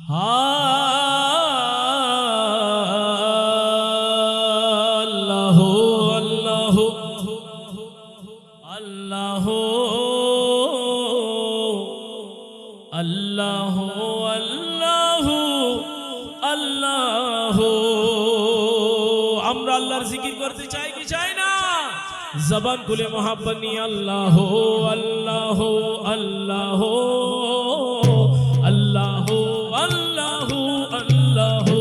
আল্লাহু আল্লাহু আল্লাহু আল্লাহু আল্লাহু আল্লাহু। আমরা আল্লাহর জিকির করতে চাই কি চাই না? জবান খুলে মোহাব্বত নিয়ে আল্লাহু আল্লাহু আল্লাহু আল্লাহু আল্লাহু আল্লাহু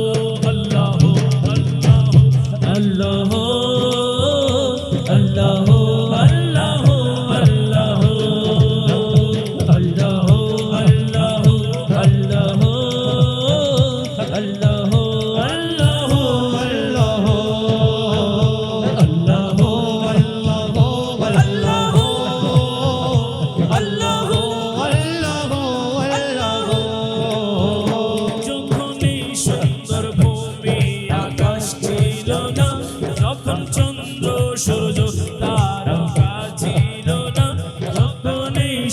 আল্লাহু আল্লাহু আল্লাহু আল্লাহু আল্লাহু আল্লাহু আল্লাহু আল্লাহু আল্লাহু আল্লাহু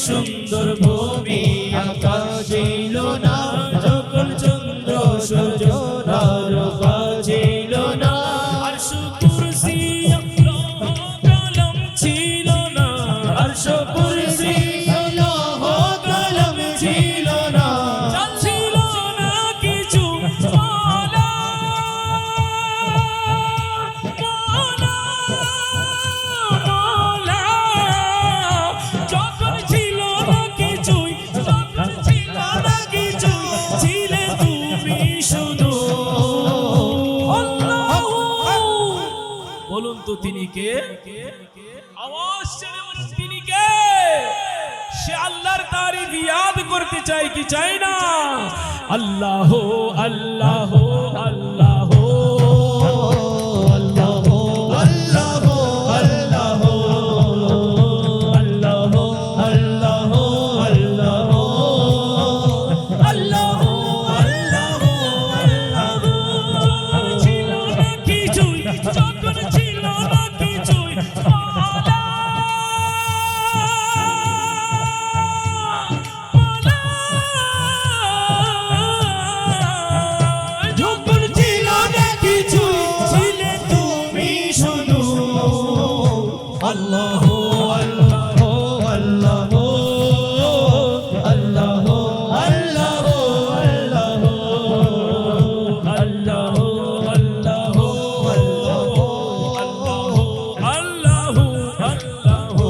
সুন্দর ভূমি আকাশ ছিল না, যখন চন্দ্র সূর্য তারকা ছিল না, আরশ কুরসি লৌহ কলম ছিল না, আরশ কুরসি লৌহ কলম ছিল না, ছিল না কিছু মালা মালা মালা, যখন ছিল না কিছুই, যখন ছিল না কিছুই, ছিলে তুমি শুধু। আল্লাহু, বলুন তো তিনি কে? আওয়াজ ছেড়ে বলুন তিনি কে? সে আল্লাহর তারিফ ইয়াদ করতে চাই কি চাই না? আল্লাহু আল্লাহু আল্লাহু আল্লাহু আল্লাহু আল্লাহু আল্লাহু আল্লাহু আল্লাহু আল্লাহু আল্লাহু আল্লাহু। ছিল না কিছুই, যখন ছিল না কিছুই, মালা মালা, যখন ছিল না কিছুই, ছিলে তুমি শুধু। আল্লাহু আল্লাহু আল্লাহু আল্লাহু আল্লাহু আল্লাহু আল্লাহু আল্লাহু আল্লাহু।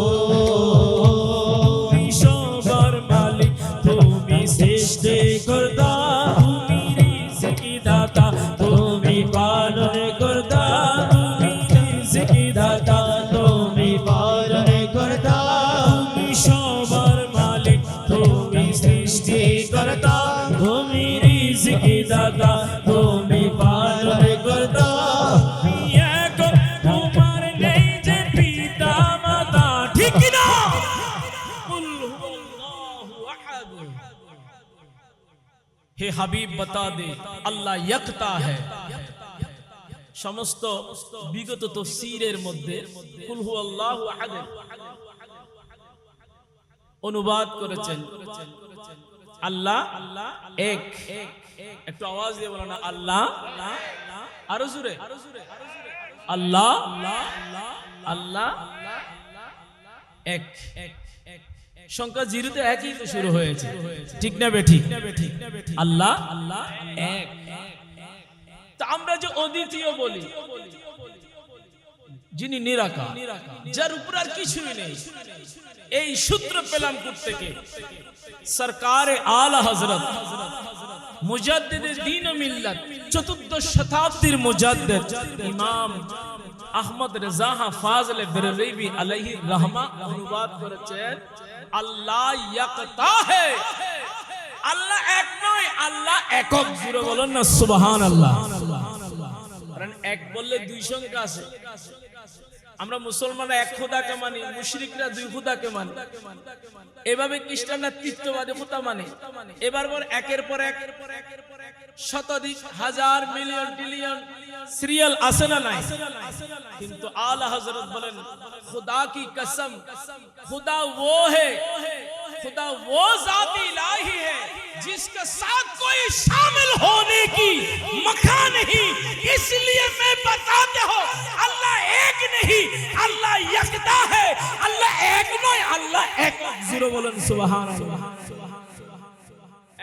তুমি সবার মালিক, তুমি সৃষ্টিকর্তা, তুমি রিজকি দাতা, তুমি পালন কর্তা, তুমি রিজকি দাতা, তুমি পালন কর্তা, তুমি সবার মালিক, তুমি সৃষ্টিকর্তা, তুমি রিজকি দাতা, তুমি পালন কর্তা, তুমি এক, তোমার নেই যে পিতা মাতা, ঠিক কি না? কুল হুয়াল্লাহু আহাদ। হে হাবিব बता दे আল্লাহ ইয়াকতা है। সমস্ত বিগত তাফসীরের মধ্যে কুল হুয়াল্লাহু আহাদ অনুবাদ করেছেন আল্লাহ এক। একটু আওয়াজ দিয়ে বলো না আল্লাহ, আরো জোরে আল্লাহ আল্লাহ এক। সংখ্যা জিরোতে একই তো শুরু হয়েছে, ঠিক না বেঠিক? আল্লাহ এক। তা আমরা যে অদ্বিতীয় বলি, যিনি নিরাকার, যার উপর আর কিছুই নেই, এই সূত্র পেলাম থেকে সরকারে আলা হযরত মুজাদ্দিদে দ্বীন ও মিল্লাত, চতুর্দশ শতাব্দীর মুজাদ্দিদ ইমাম আহমদ রেজা ফাজলে বেরলভী আলাইহির রহমা অনুবাদ করেছেন আল্লাহ ইয়াকতা হে। আল্লাহ এক নয়, আল্লাহ একক। জোরে বলেন না সুবহানাল্লাহ। কারণ এক বললে দুই সংখ্যা আছে। আমরা মুসলমানরা এক খোদাকে মানি, মুশরিকরা দুই খোদাকে মানে। এভাবে খ্রিস্টানরা তৃতীয়বাদী খোদা মানে। এবার বল একের পর এক শতাধিক হাজার মিলিয়ন ট্রিলিয়ন সিরিয়াল আছে না নাই? কিন্তু आला हजरत बोलें खुदा की कसम, खुदा वो है, खुदा वो जाती इलाही है जिसके साथ कोई शामिल बताते हो अल्लाह एक नहीं, अल्लाह यकता है, अल्लाह एक নয়, আল্লাহ এক। জোরে বলেন সুবহানাল্লাহ।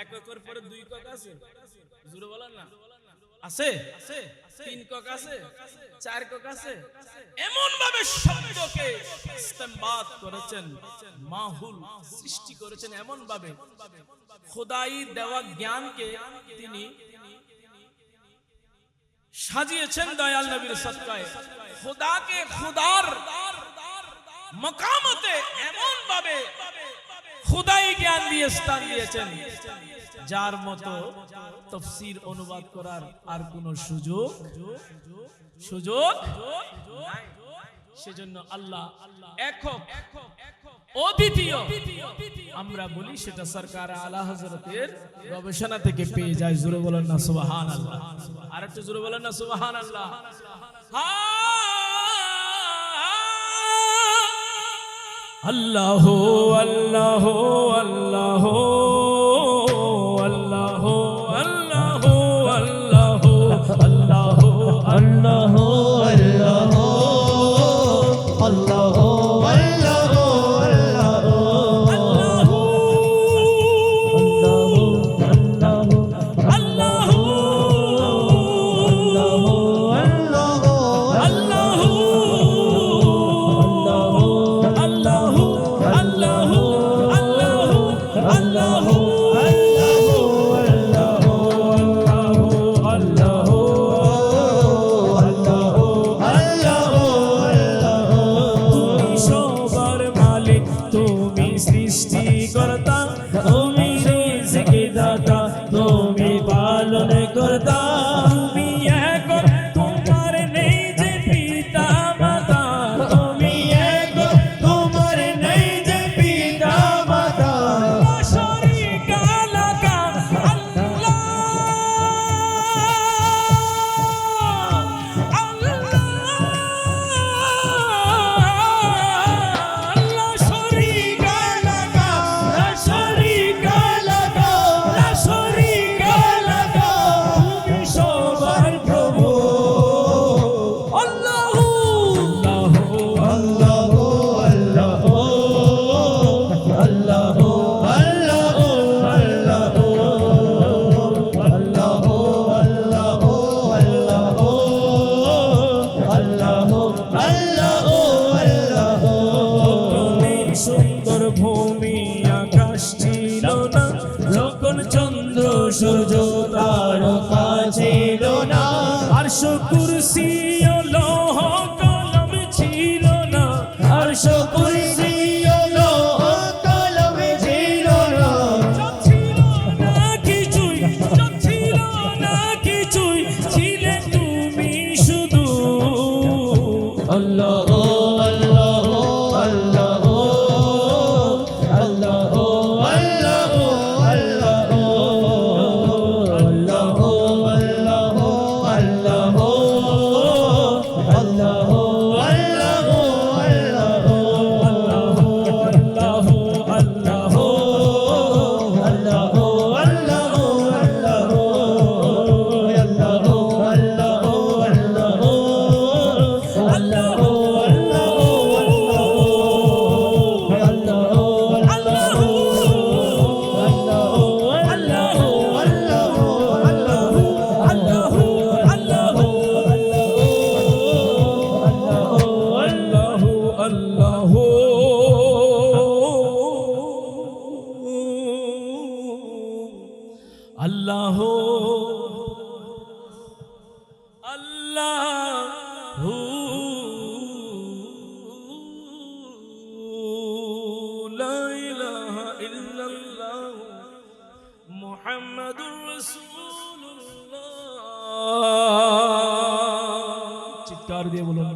এক একের পরে দুই কক আছে, জোরে বলেন না, আছে? তিন কক আছে, চার কক আছে। এমন ভাবে শব্দকে ইস্তেমবাদ করেছেন, মাহুল সৃষ্টি করেছেন এমন ভাবে, খোদাই দেওয়া জ্ঞানকে তিনি সাজিয়েছেন দয়াল নবীর সদকায়ে। খোদাকে খোদার মাকামতে এমন ভাবে খোদাই জ্ঞান দিয়ে স্থান দিয়েছেন, যার মতো তাফসীর অনুবাদ করার আর কোন সুযোগ নাই। সেজন্য আল্লাহ একক, অদ্বিতীয়। আমরা বলি সেটা সরকার আলা হযরতের গবেষণা থেকে পেয়ে যায়। জোরে বলেন না সুবহানাল্লাহ। আর একটু জোরে বলেন না সুবহানাল্লাহ। আল্লাহ আল্লাহ আল্লাহ আল্লাহ আল্লাহ আল্লাহ আল্লাহ আল্লাহ আল্লাহ সূর্য তারকা ছিল না, আরশ কুরসি ও লৌহ কলম ছিল না, আরশ কুরসি ও লৌহ কলম ছিল না, ছিল না কিছুই, ছিল না কিছুই, ছিলে তুমি শুধু। আল্লাহ আল্লাহ আল্লাহ আল্লাহ আল্লাহ আল্লাহ লা ইলাহা ইল্লাল্লাহ মুহাম্মাদুর রাসূলুল্লাহ। চিৎকার দিয়ে বলুন।